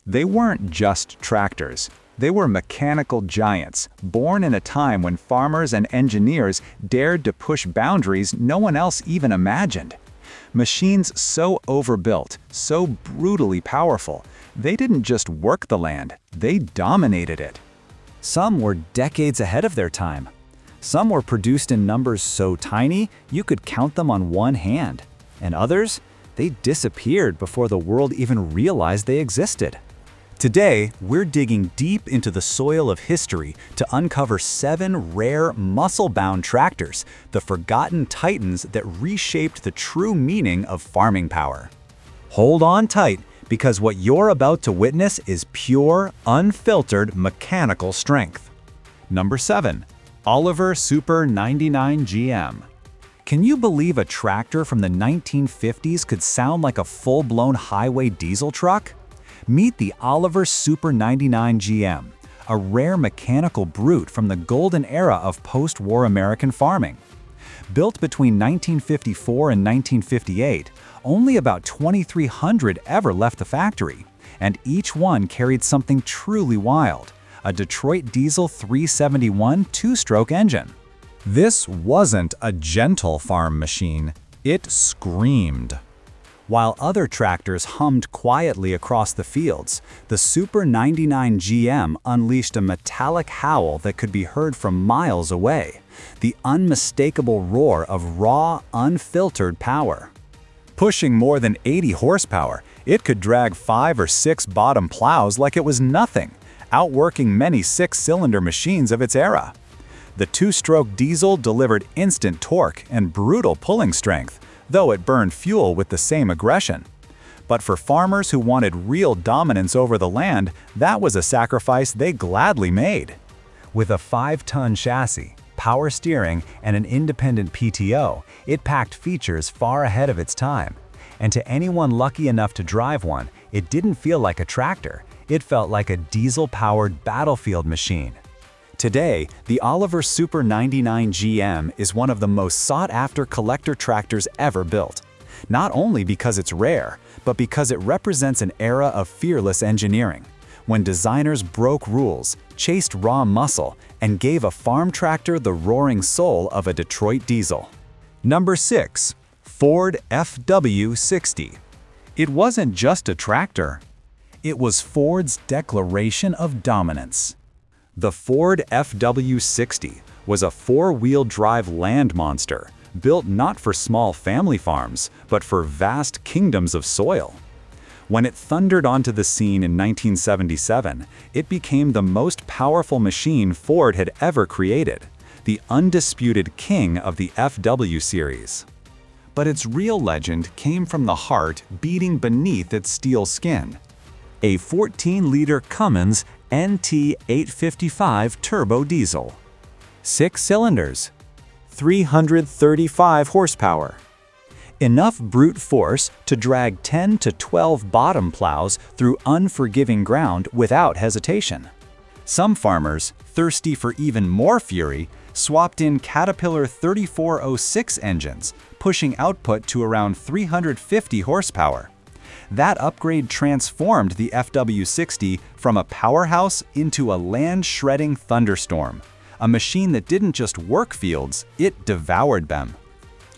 They weren't just tractors. They were mechanical giants, born in a time when farmers and engineers dared to push boundaries no one else even imagined. Machines so overbuilt, so brutally powerful, they didn't just work the land, they dominated it. Some were decades ahead of their time. Some were produced in numbers so tiny you could count them on one hand. And others, they disappeared before the world even realized they existed. Today, we're digging deep into the soil of history to uncover 7 rare, muscle-bound tractors, the forgotten titans that reshaped the true meaning of farming power. Hold on tight, because what you're about to witness is pure, unfiltered mechanical strength. Number 7. Oliver Super 99 GM. Can you believe a tractor from the 1950s could sound like a full-blown highway diesel truck? Meet the Oliver Super 99 GM, a rare mechanical brute from the golden era of post-war American farming. Built between 1954 and 1958, only about 2,300 ever left the factory, and each one carried something truly wild, a Detroit diesel 371 two-stroke engine. This wasn't a gentle farm machine, it screamed. While other tractors hummed quietly across the fields, the Super 99 GM unleashed a metallic howl that could be heard from miles away, the unmistakable roar of raw, unfiltered power. Pushing more than 80 horsepower, it could drag 5 or 6 bottom plows like it was nothing, outworking many 6-cylinder machines of its era. The two-stroke diesel delivered instant torque and brutal pulling strength, though it burned fuel with the same aggression. But for farmers who wanted real dominance over the land, that was a sacrifice they gladly made. With a 5-ton chassis, power steering, and an independent PTO, it packed features far ahead of its time. And to anyone lucky enough to drive one, it didn't feel like a tractor, it felt like a diesel-powered battlefield machine. Today, the Oliver Super 99 GM is one of the most sought-after collector tractors ever built. Not only because it's rare, but because it represents an era of fearless engineering, when designers broke rules, chased raw muscle, and gave a farm tractor the roaring soul of a Detroit diesel. Number 6. Ford FW60. It wasn't just a tractor. It was Ford's declaration of dominance. The Ford FW60 was a 4-wheel drive land monster, built not for small family farms, but for vast kingdoms of soil. When it thundered onto the scene in 1977, it became the most powerful machine Ford had ever created, the undisputed king of the FW series. But its real legend came from the heart beating beneath its steel skin. A 14-liter Cummins NT855 turbo diesel. 6 cylinders. 335 horsepower. Enough brute force to drag 10 to 12 bottom plows through unforgiving ground without hesitation. Some farmers, thirsty for even more fury, swapped in Caterpillar 3406 engines, pushing output to around 350 horsepower. That upgrade transformed the FW60 from a powerhouse into a land-shredding thunderstorm, a machine that didn't just work fields, it devoured them.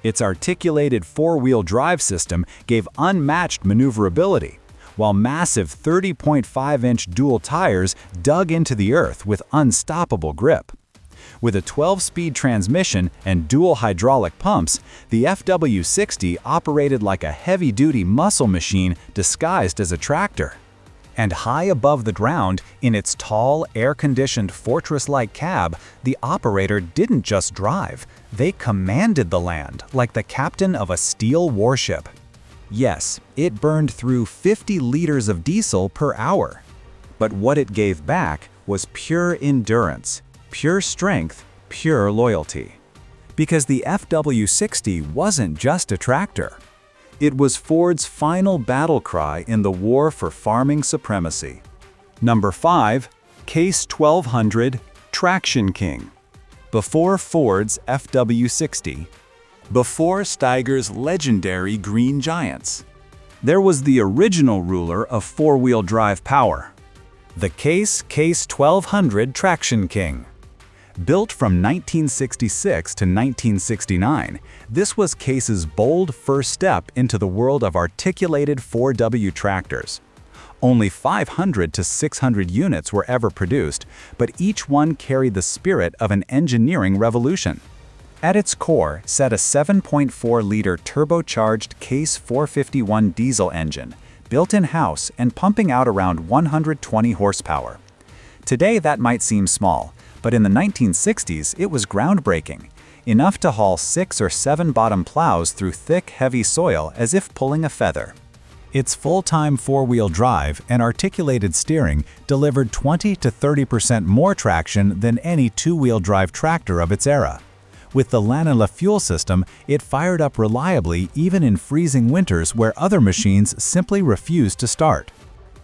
Its articulated 4-wheel drive system gave unmatched maneuverability, while massive 30.5-inch dual tires dug into the earth with unstoppable grip. With a 12-speed transmission and dual hydraulic pumps, the FW60 operated like a heavy-duty muscle machine disguised as a tractor. And high above the ground, in its tall, air-conditioned fortress-like cab, the operator didn't just drive, they commanded the land like the captain of a steel warship. Yes, it burned through 50 liters of diesel per hour. But what it gave back was pure endurance, pure strength, pure loyalty. Because the FW60 wasn't just a tractor. It was Ford's final battle cry in the war for farming supremacy. Number 5. Case 1200 Traction King. Before Ford's FW60. Before Steiger's legendary Green Giants. There was the original ruler of four-wheel drive power. The Case 1200 Traction King. Built from 1966 to 1969, this was Case's bold first step into the world of articulated 4W tractors. Only 500 to 600 units were ever produced, but each one carried the spirit of an engineering revolution. At its core sat a 7.4-liter turbocharged Case 451 diesel engine, built in-house and pumping out around 120 horsepower. Today that might seem small, but in the 1960s it was groundbreaking, enough to haul 6 or 7 bottom plows through thick, heavy soil as if pulling a feather. Its full-time four-wheel drive and articulated steering delivered 20 to 30% more traction than any two-wheel drive tractor of its era. With the Lanela fuel system, it fired up reliably even in freezing winters where other machines simply refused to start.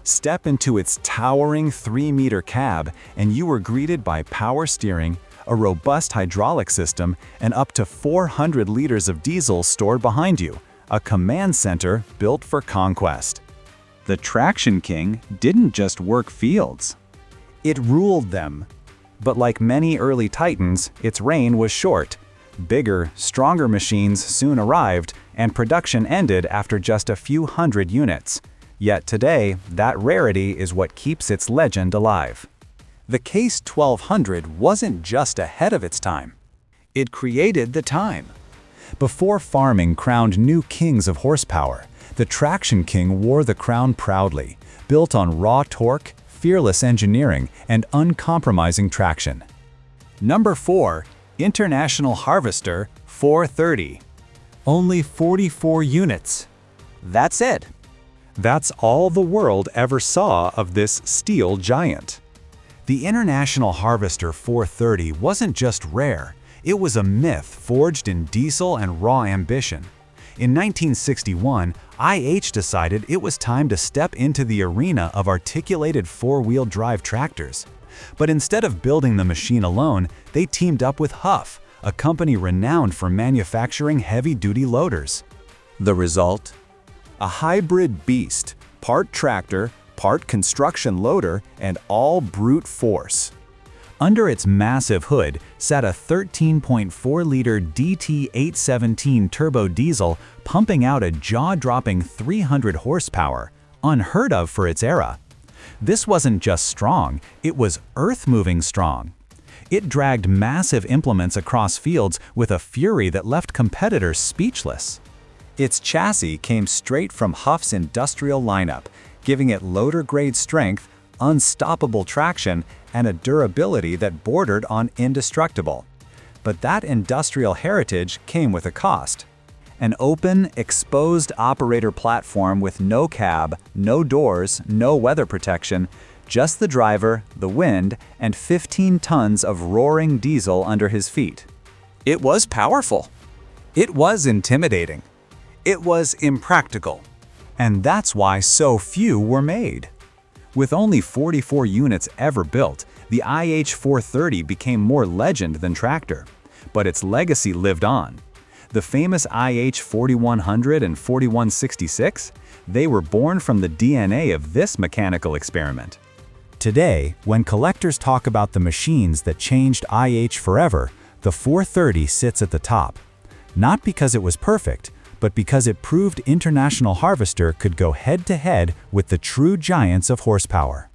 Step into its towering 3-meter cab and you were greeted by power steering, a robust hydraulic system, and up to 400 liters of diesel stored behind you, a command center built for conquest. The Traction King didn't just work fields. It ruled them. But like many early titans, its reign was short. Bigger, stronger machines soon arrived, and production ended after just a few hundred units. Yet today, that rarity is what keeps its legend alive. The Case 1200 wasn't just ahead of its time. It created the time. Before farming crowned new kings of horsepower, the Traction King wore the crown proudly, built on raw torque, fearless engineering, and uncompromising traction. Number 4. International Harvester 430. Only 44 units. That's it. That's all the world ever saw of this steel giant. The International Harvester 430 wasn't just rare, it was a myth forged in diesel and raw ambition. In 1961, IH decided it was time to step into the arena of articulated four-wheel drive tractors. But instead of building the machine alone, they teamed up with Huff, a company renowned for manufacturing heavy-duty loaders. The result? A hybrid beast, part tractor, part construction loader, and all brute force. Under its massive hood sat a 13.4-liter DT817 turbo diesel pumping out a jaw-dropping 300 horsepower, unheard of for its era. This wasn't just strong, it was earth-moving strong. It dragged massive implements across fields with a fury that left competitors speechless. Its chassis came straight from Huff's industrial lineup, giving it loader-grade strength, unstoppable traction, and a durability that bordered on indestructible. But that industrial heritage came with a cost. An open, exposed operator platform with no cab, no doors, no weather protection, just the driver, the wind, and 15 tons of roaring diesel under his feet. It was powerful. It was intimidating. It was impractical. And that's why so few were made. With only 44 units ever built, the IH430 became more legend than tractor. But its legacy lived on. The famous IH4100 and 4166, they were born from the DNA of this mechanical experiment. Today, when collectors talk about the machines that changed IH forever, the 430 sits at the top. Not because it was perfect, but because it proved International Harvester could go head-to-head with the true giants of horsepower.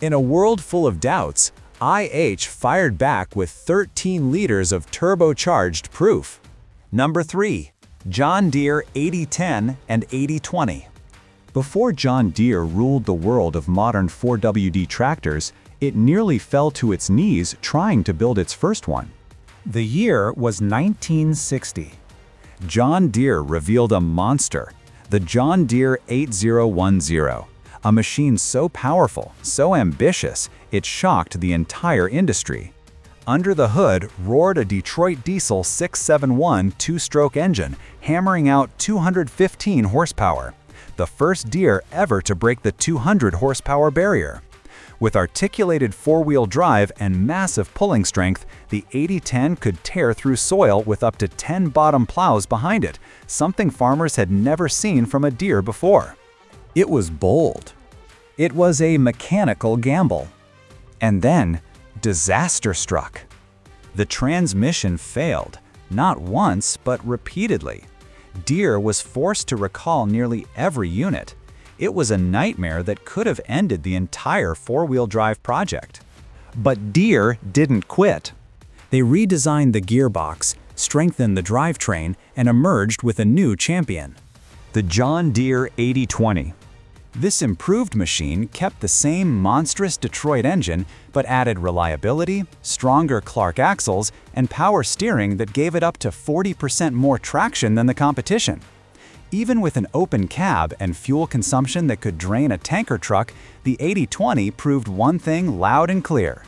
In a world full of doubts, IH fired back with 13 liters of turbocharged proof. Number 3. John Deere 8010 and 8020. Before John Deere ruled the world of modern 4WD tractors, it nearly fell to its knees trying to build its first one. The year was 1960. John Deere revealed a monster, the John Deere 8010, a machine so powerful, so ambitious, it shocked the entire industry. Under the hood roared a Detroit diesel 671 two-stroke engine, hammering out 215 horsepower, the first Deere ever to break the 200 horsepower barrier. With articulated four-wheel drive and massive pulling strength, the 8010 could tear through soil with up to 10 bottom plows behind it, something farmers had never seen from a Deere before. It was bold. It was a mechanical gamble. And then, disaster struck. The transmission failed, not once, but repeatedly. Deere was forced to recall nearly every unit. It was a nightmare that could have ended the entire four-wheel drive project. But Deere didn't quit. They redesigned the gearbox, strengthened the drivetrain, and emerged with a new champion: the John Deere 8020. This improved machine kept the same monstrous Detroit engine, but added reliability, stronger Clark axles, and power steering that gave it up to 40% more traction than the competition. Even with an open cab and fuel consumption that could drain a tanker truck, the 8020 proved one thing loud and clear: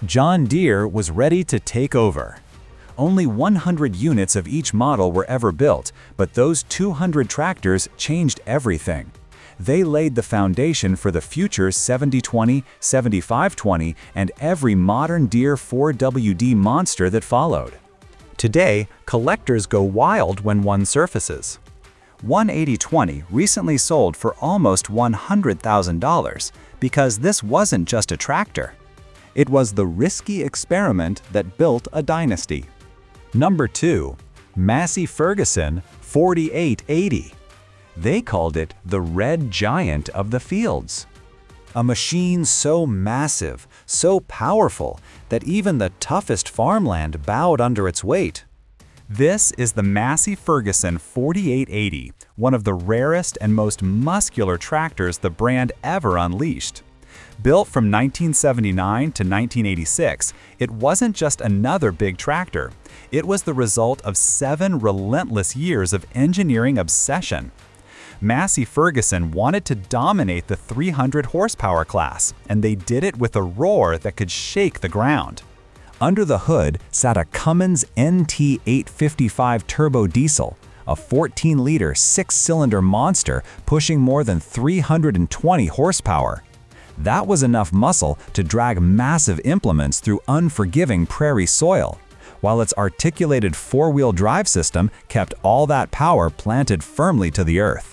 John Deere was ready to take over. Only 100 units of each model were ever built, but those 200 tractors changed everything. They laid the foundation for the future 7020, 7520, and every modern Deere 4WD monster that followed. Today, collectors go wild when one surfaces. One 8020 recently sold for almost $100,000 because this wasn't just a tractor. It was the risky experiment that built a dynasty. Number 2. Massey Ferguson 4880. They called it the red giant of the fields. A machine so massive, so powerful, that even the toughest farmland bowed under its weight. This is the Massey Ferguson 4880, one of the rarest and most muscular tractors the brand ever unleashed. Built from 1979 to 1986, it wasn't just another big tractor. It was the result of 7 relentless years of engineering obsession. Massey Ferguson wanted to dominate the 300 horsepower class, and they did it with a roar that could shake the ground. Under the hood sat a Cummins NT855 turbo diesel, a 14-liter 6-cylinder monster pushing more than 320 horsepower. That was enough muscle to drag massive implements through unforgiving prairie soil, while its articulated four-wheel drive system kept all that power planted firmly to the earth.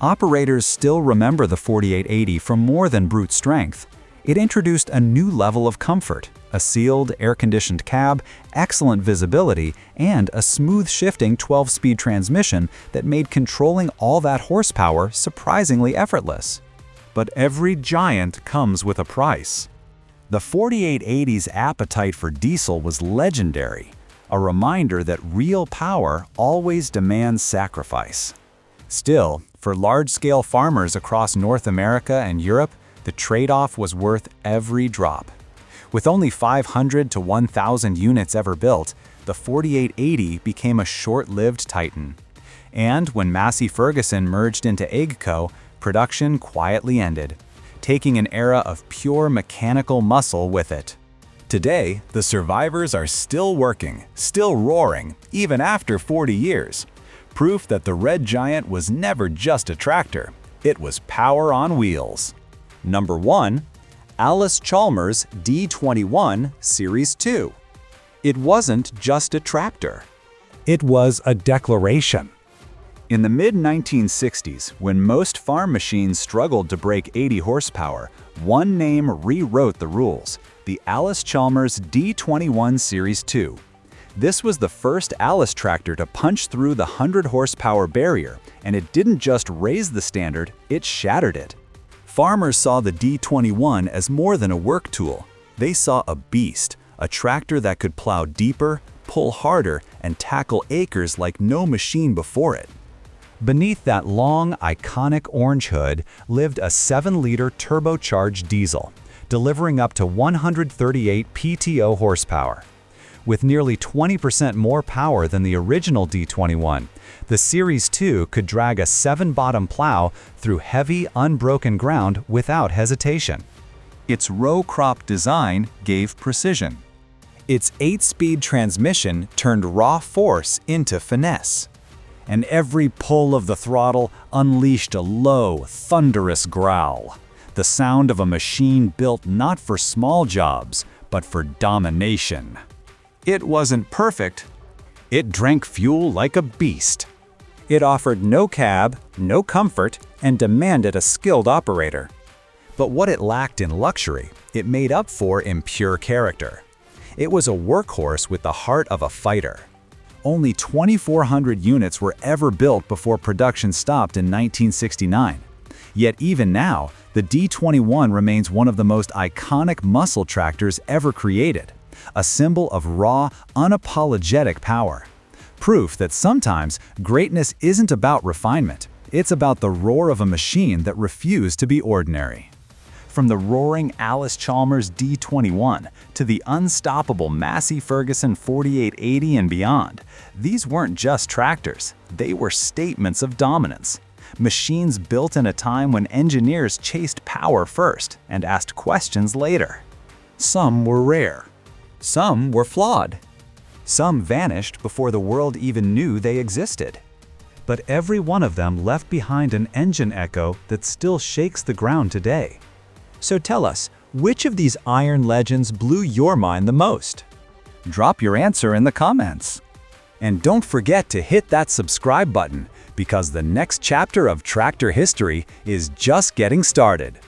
Operators still remember the 4880 for more than brute strength. It introduced a new level of comfort: a sealed, air-conditioned cab, excellent visibility, and a smooth-shifting 12-speed transmission that made controlling all that horsepower surprisingly effortless. But every giant comes with a price. The 4880's appetite for diesel was legendary, a reminder that real power always demands sacrifice. Still, for large-scale farmers across North America and Europe, the trade-off was worth every drop. With only 500 to 1,000 units ever built, the 4880 became a short-lived titan. And when Massey Ferguson merged into AGCO, production quietly ended, taking an era of pure mechanical muscle with it. Today, the survivors are still working, still roaring, even after 40 years. Proof that the red giant was never just a tractor, it was power on wheels. Number 1. Allis-Chalmers D21 Series 2. It wasn't just a tractor. It was a declaration. In the mid-1960s, when most farm machines struggled to break 80 horsepower, one name rewrote the rules: the Allis-Chalmers D21 Series 2. This was the first Allis tractor to punch through the 100 horsepower barrier, and it didn't just raise the standard, it shattered it. Farmers saw the D21 as more than a work tool. They saw a beast, a tractor that could plow deeper, pull harder, and tackle acres like no machine before it. Beneath that long, iconic orange hood lived a 7-liter turbocharged diesel, delivering up to 138 PTO horsepower. With nearly 20% more power than the original D21, the Series 2 could drag a 7-bottom plow through heavy, unbroken ground without hesitation. Its row-crop design gave precision. Its 8-speed transmission turned raw force into finesse. And every pull of the throttle unleashed a low, thunderous growl, the sound of a machine built not for small jobs, but for domination. It wasn't perfect. It drank fuel like a beast. It offered no cab, no comfort, and demanded a skilled operator. But what it lacked in luxury, it made up for in pure character. It was a workhorse with the heart of a fighter. Only 2,400 units were ever built before production stopped in 1969. Yet even now, the D21 remains one of the most iconic muscle tractors ever created, a symbol of raw, unapologetic power. Proof that sometimes greatness isn't about refinement, it's about the roar of a machine that refused to be ordinary. From the roaring Allis-Chalmers D21 to the unstoppable Massey Ferguson 4880 and beyond, these weren't just tractors, they were statements of dominance. Machines built in a time when engineers chased power first and asked questions later. Some were rare. Some were flawed. Some vanished before the world even knew they existed. But every one of them left behind an engine echo that still shakes the ground today. So tell us, which of these iron legends blew your mind the most? Drop your answer in the comments. And don't forget to hit that subscribe button, because the next chapter of tractor history is just getting started.